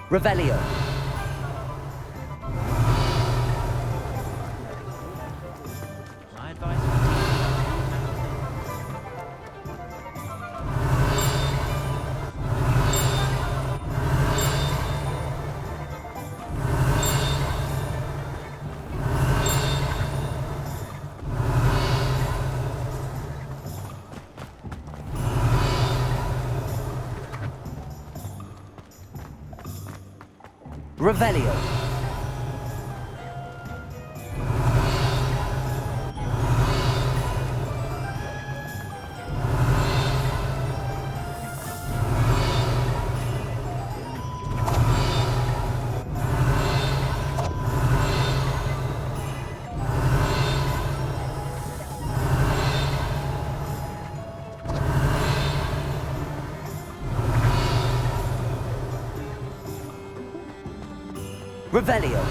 Revelio. My advice Revelio. Revelio.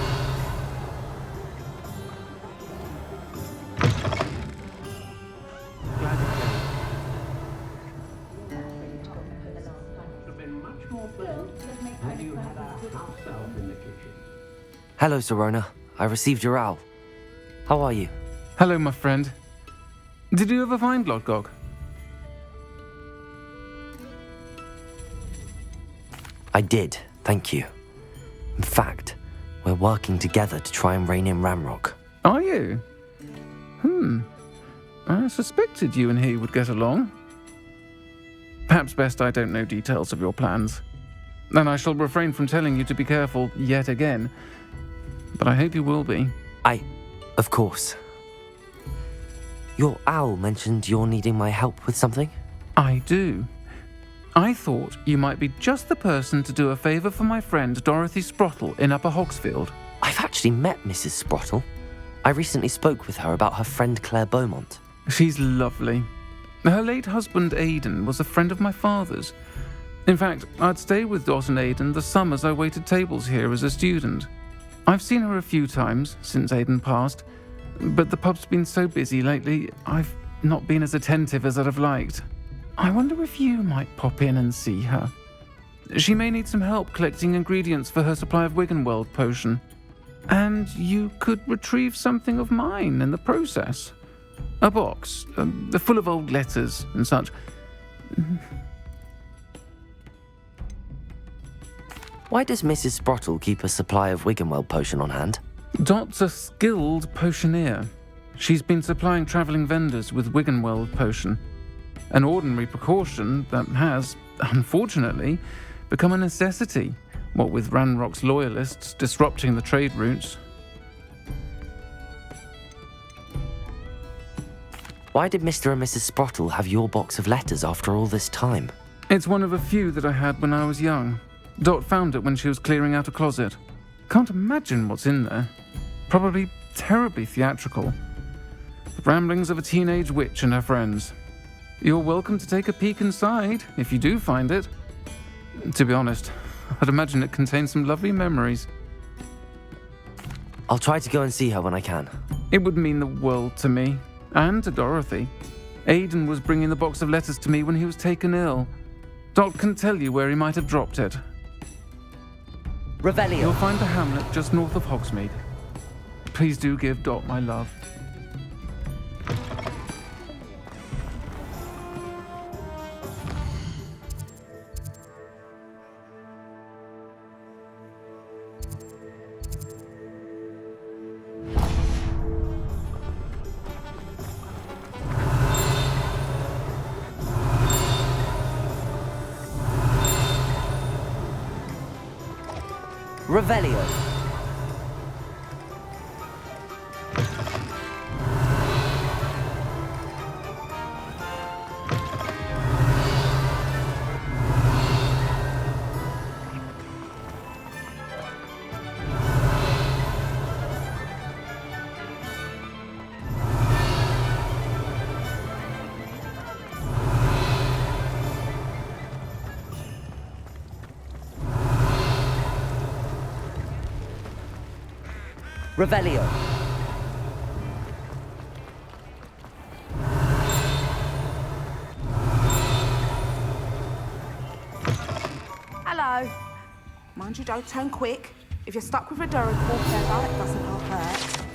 Hello, Serona. I received your owl. How are you? Hello, my friend. Did you ever find Lodgok? I did, thank you. In fact, we're working together to try and rein in Ramrock. Are you? I suspected you and he would get along. Perhaps best I don't know details of your plans. And I shall refrain from telling you to be careful yet again. But I hope you will be. Of course. Your owl mentioned you're needing my help with something? I do. I thought you might be just the person to do a favour for my friend Dorothy Sprottle in Upper Hogsfield. I've actually met Mrs. Sprottle. I recently spoke with her about her friend Claire Beaumont. She's lovely. Her late husband Aidan was a friend of my father's. In fact, I'd stay with Dot and Aidan the summers I waited tables here as a student. I've seen her a few times since Aidan passed, but the pub's been so busy lately, I've not been as attentive as I'd have liked. I wonder if you might pop in and see her. She may need some help collecting ingredients for her supply of Wiggenweld potion. And you could retrieve something of mine in the process. A box, full of old letters and such. Why does Mrs. Sprottle keep a supply of Wiggenweld potion on hand? Dot's a skilled potioneer. She's been supplying travelling vendors with Wiggenweld potion. An ordinary precaution that has, unfortunately, become a necessity, what with Ranrock's loyalists disrupting the trade routes. Why did Mr. and Mrs. Sprottle have your box of letters after all this time? It's one of a few that I had when I was young. Dot found it when she was clearing out a closet. Can't imagine what's in there. Probably terribly theatrical. The ramblings of a teenage witch and her friends. You're welcome to take a peek inside, if you do find it. To be honest, I'd imagine it contains some lovely memories. I'll try to go and see her when I can. It would mean the world to me, and to Dorothy. Aidan was bringing the box of letters to me when he was taken ill. Dot can tell you where he might have dropped it. Revelio. You'll find the hamlet just north of Hogsmeade. Please do give Dot my love. Revelio. Revelio. Hello. Mind you, don't turn quick. If you're stuck with a durable feather, it doesn't hurt.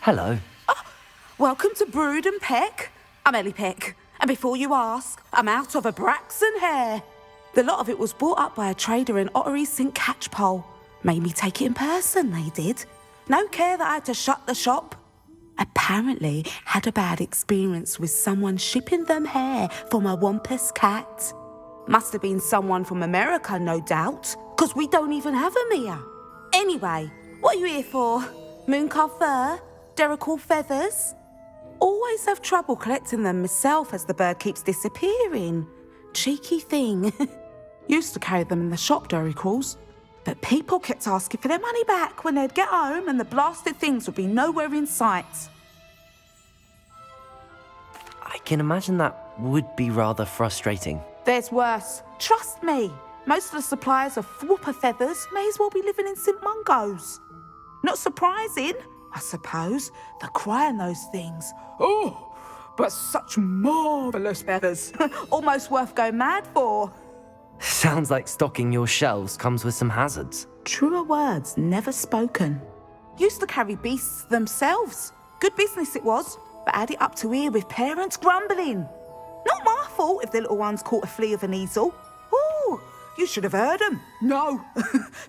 Hello. Welcome to Brood and Peck. I'm Ellie Peck. And before you ask, I'm out of a Braxton hair. The lot of it was bought up by a trader in Ottery St. Catchpole. Made me take it in person, they did. No care that I had to shut the shop. Apparently had a bad experience with someone shipping them hair from a Wampus cat. Must have been someone from America, no doubt, because we don't even have them here. Anyway, what are you here for? Mooncar fur? Derrickle feathers? Always have trouble collecting them myself as the bird keeps disappearing. Cheeky thing. Used to carry them in the shop, Derrickles. But people kept asking for their money back when they'd get home and the blasted things would be nowhere in sight. I can imagine that would be rather frustrating. There's worse. Trust me. Most of the suppliers of whooper feathers may as well be living in St. Mungo's. Not surprising, I suppose, the cry on those things. Oh, but such marvellous feathers. Almost worth going mad for. Sounds like stocking your shelves comes with some hazards. Truer words never spoken. Used to carry beasts themselves. Good business it was, but had it up to here with parents grumbling. Not my fault if the little ones caught a flea of an easel. Ooh, you should have heard them. No,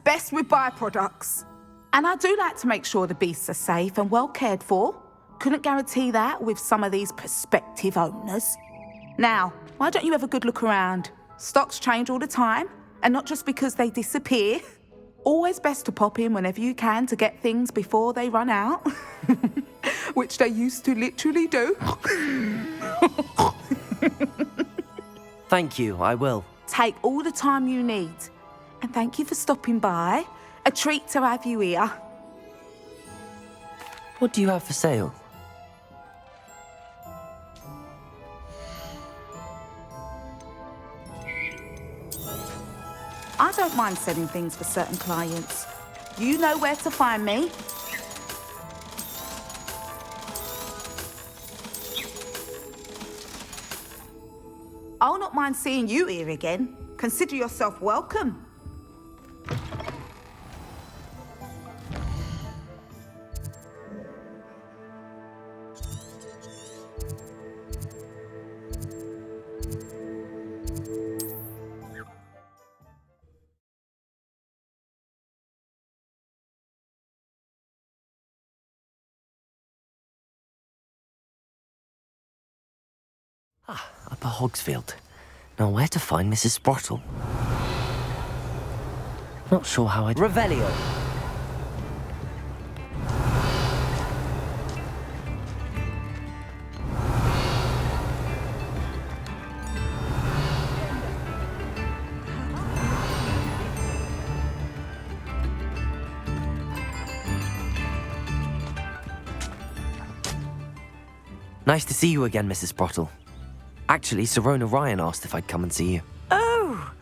best with byproducts. And I do like to make sure the beasts are safe and well cared for. Couldn't guarantee that with some of these prospective owners. Now, why don't you have a good look around? Stocks change all the time, and not just because they disappear. Always best to pop in whenever you can to get things before they run out. Which they used to literally do. Thank you, I will. Take all the time you need. And thank you for stopping by. A treat to have you here. What do you have for sale? I don't mind selling things for certain clients. You know where to find me. I'll not mind seeing you here again. Consider yourself welcome. Upper Hogsfield. Now where to find Mrs. Sprottle? Not sure how I'd... Revelio! Nice to see you again, Mrs. Sprottle. Actually, Sirona Ryan asked if I'd come and see you. Oh,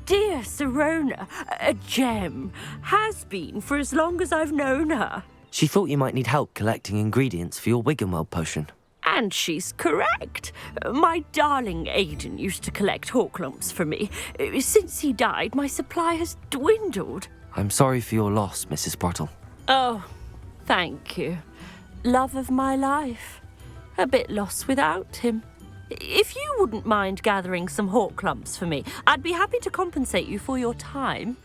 dear Sirona, a gem. Has been for as long as I've known her. She thought you might need help collecting ingredients for your Wiggenweld potion. And she's correct. My darling Aidan used to collect hawklumps for me. Since he died, my supply has dwindled. I'm sorry for your loss, Mrs. Sprottle. Oh, thank you. Love of my life. A bit lost without him. If you wouldn't mind gathering some hawklumps for me, I'd be happy to compensate you for your time.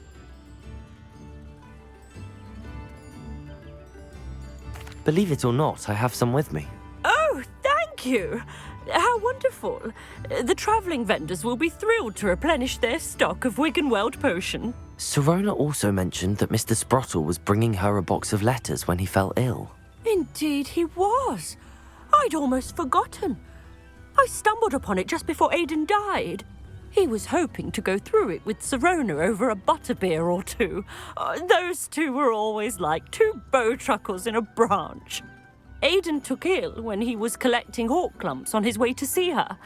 Believe it or not, I have some with me. Oh, thank you. How wonderful. The travelling vendors will be thrilled to replenish their stock of Wiggenweld potion. Sirona also mentioned that Mr. Sprottle was bringing her a box of letters when he fell ill. Indeed he was. I'd almost forgotten. I stumbled upon it just before Aidan died. He was hoping to go through it with Sirona over a butterbeer or two. Those two were always like two bowtruckles in a branch. Aidan took ill when he was collecting hawklumps on his way to see her.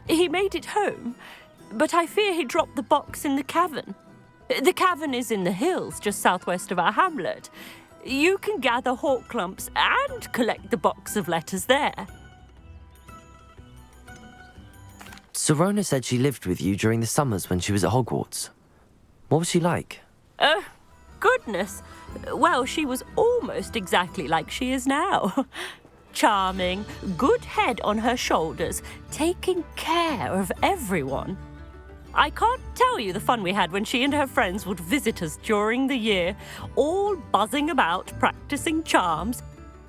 He made it home, but I fear he dropped the box in the cavern. The cavern is in the hills just southwest of our hamlet. You can gather hawk clumps and collect the box of letters there. Sirona said she lived with you during the summers when she was at Hogwarts. What was she like? Oh, goodness. Well, she was almost exactly like she is now. Charming, good head on her shoulders, taking care of everyone. I can't tell you the fun we had when she and her friends would visit us during the year, all buzzing about, practicing charms.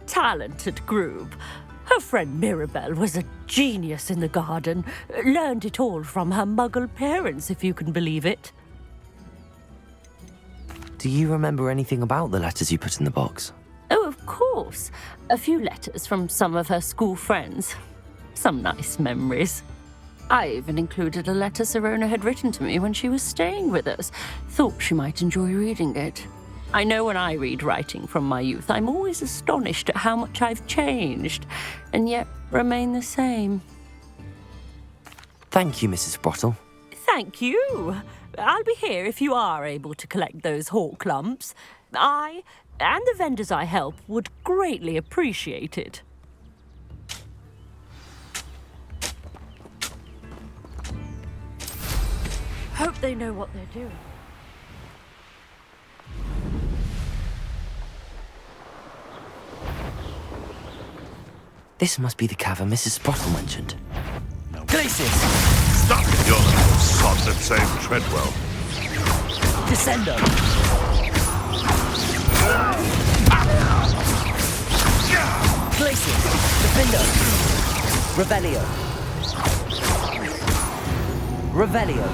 Talented group. Her friend Mirabelle was a genius in the garden. Learned it all from her muggle parents, if you can believe it. Do you remember anything about the letters you put in the box? Oh, of course. A few letters from some of her school friends. Some nice memories. I even included a letter Sirona had written to me when she was staying with us. Thought she might enjoy reading it. I know when I read writing from my youth, I'm always astonished at how much I've changed, and yet remain the same. Thank you, Mrs. Sprottle. Thank you. I'll be here if you are able to collect those hawk lumps. I, and the vendors I help, would greatly appreciate it. Hope they know what they're doing. This must be the cavern Mrs. Sprottle mentioned. Glacis! Stop it, your little sods and save Treadwell. Descendo! Glacis! Defendo! Revelio! Revelio!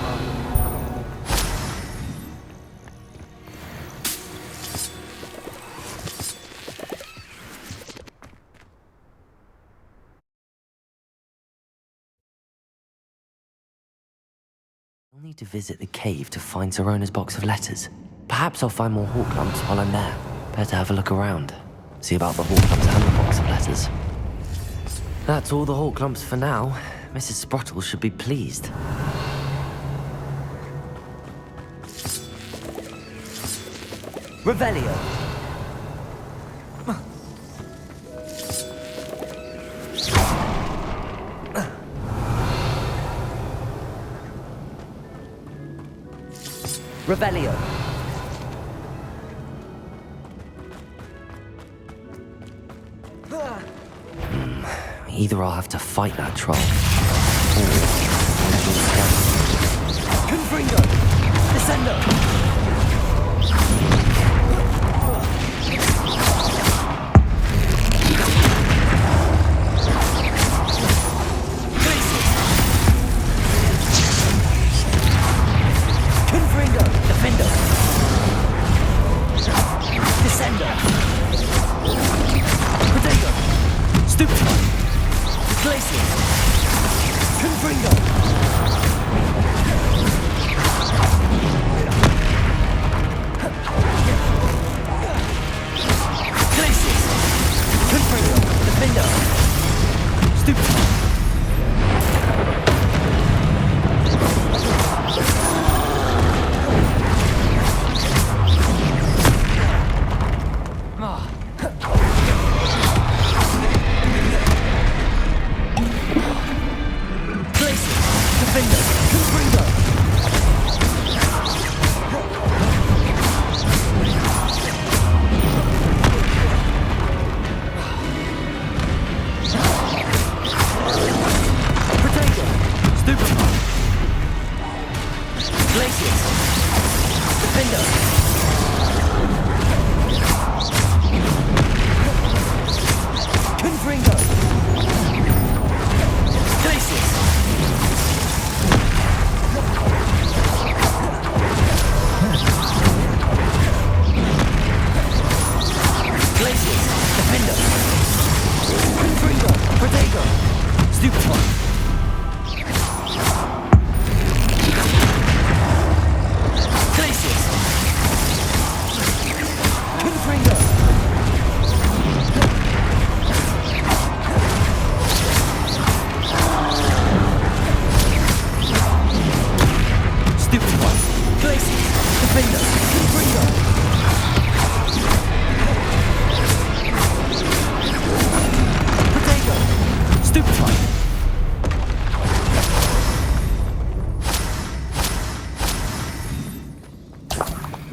I'll need to visit the cave to find Sirona's box of letters. Perhaps I'll find more hawk lumps while I'm there. Better have a look around. See about the hawk lumps and the box of letters. That's all the hawk lumps for now. Mrs. Sprottle should be pleased. Revelio! Revelio! Either I'll have to fight that troll, or Confringo! Descendo!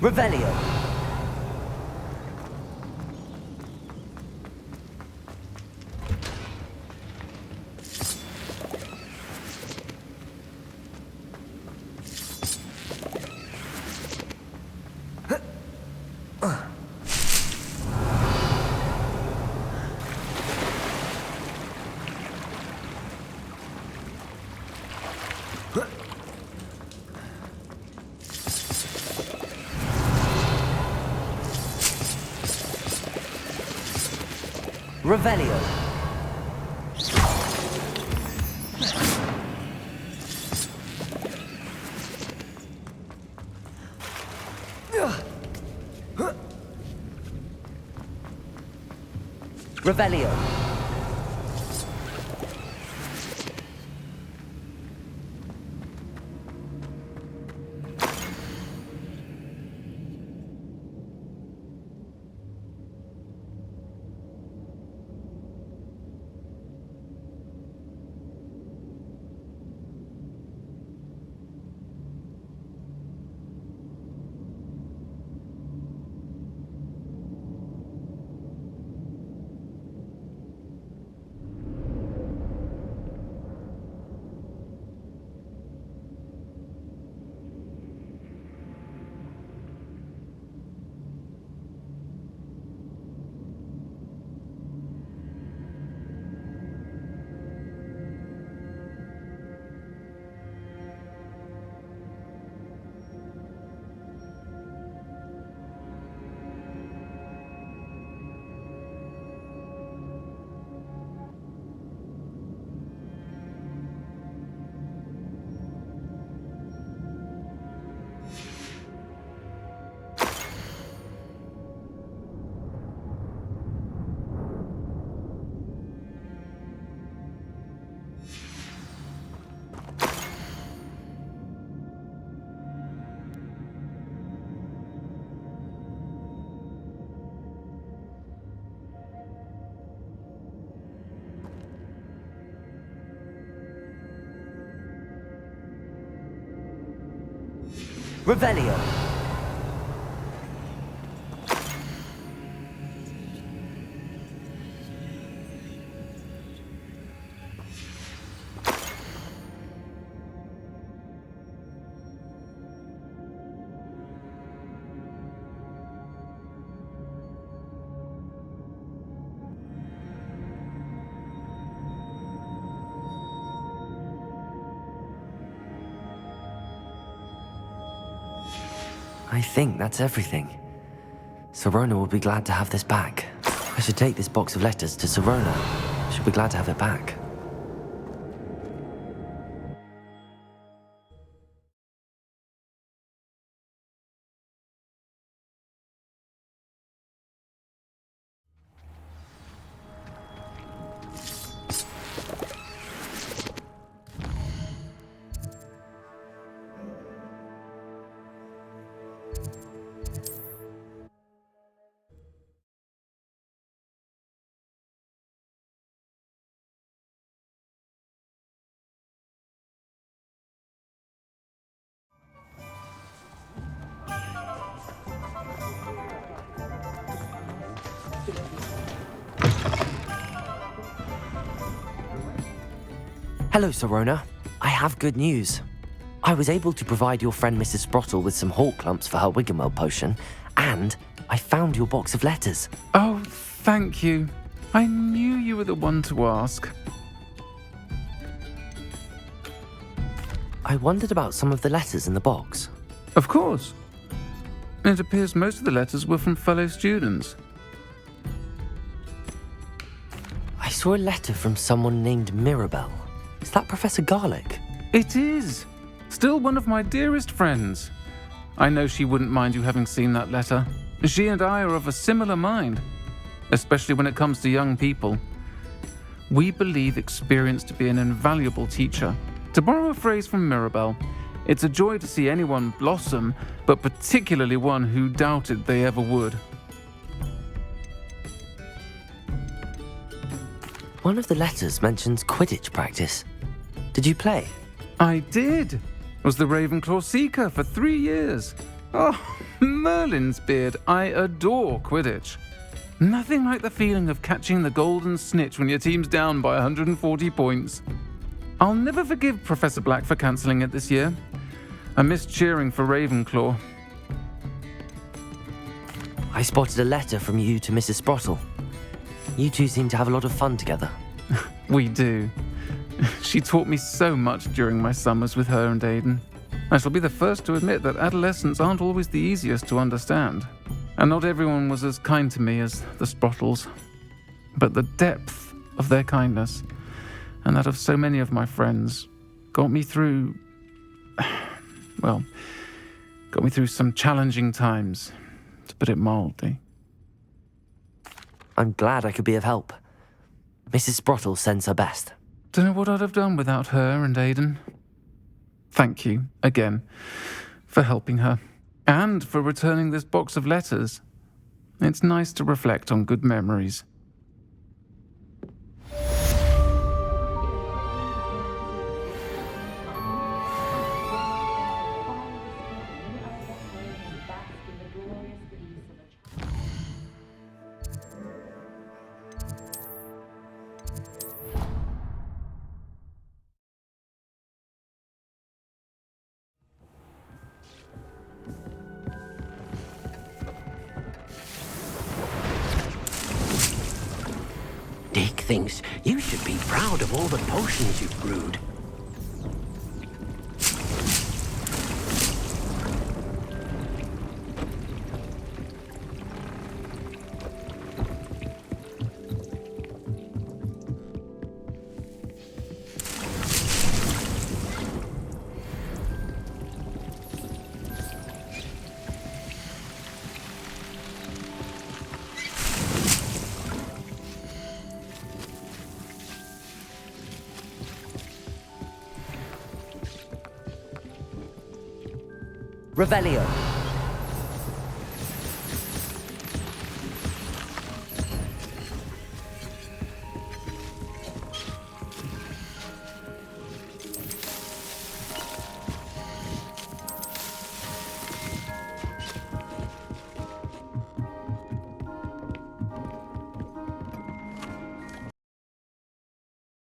Revelio. Revelio. Revelio. Revelio. I think that's everything. Sirona will be glad to have this back. I should take this box of letters to Sirona. She'll be glad to have it back. Hello, Sirona. I have good news. I was able to provide your friend Mrs. Sprottle with some hawk clumps for her Wiggenweld potion, and I found your box of letters. Oh, thank you. I knew you were the one to ask. I wondered about some of the letters in the box. Of course. It appears most of the letters were from fellow students. I saw a letter from someone named Mirabelle. Is that Professor Garlic? It is. Still one of my dearest friends. I know she wouldn't mind you having seen that letter. She and I are of a similar mind, especially when it comes to young people. We believe experience to be an invaluable teacher. To borrow a phrase from Mirabelle, it's a joy to see anyone blossom, but particularly one who doubted they ever would. One of the letters mentions Quidditch practice. Did you play? I did. Was the Ravenclaw Seeker for 3 years. Oh, Merlin's beard, I adore Quidditch. Nothing like the feeling of catching the golden snitch when your team's down by 140 points. I'll never forgive Professor Black for cancelling it this year. I missed cheering for Ravenclaw. I spotted a letter from you to Mrs. Sprottle. You two seem to have a lot of fun together. We do. She taught me so much during my summers with her and Aidan. I shall be the first to admit that adolescents aren't always the easiest to understand. And not everyone was as kind to me as the Sprottles. But the depth of their kindness, and that of so many of my friends, got me through some challenging times, to put it mildly. I'm glad I could be of help. Mrs. Sprottle sends her best. Don't know what I'd have done without her and Aidan. Thank you, again, for helping her, and for returning this box of letters. It's nice to reflect on good memories. Dick thinks you should be proud of all the potions you've brewed. Revelio.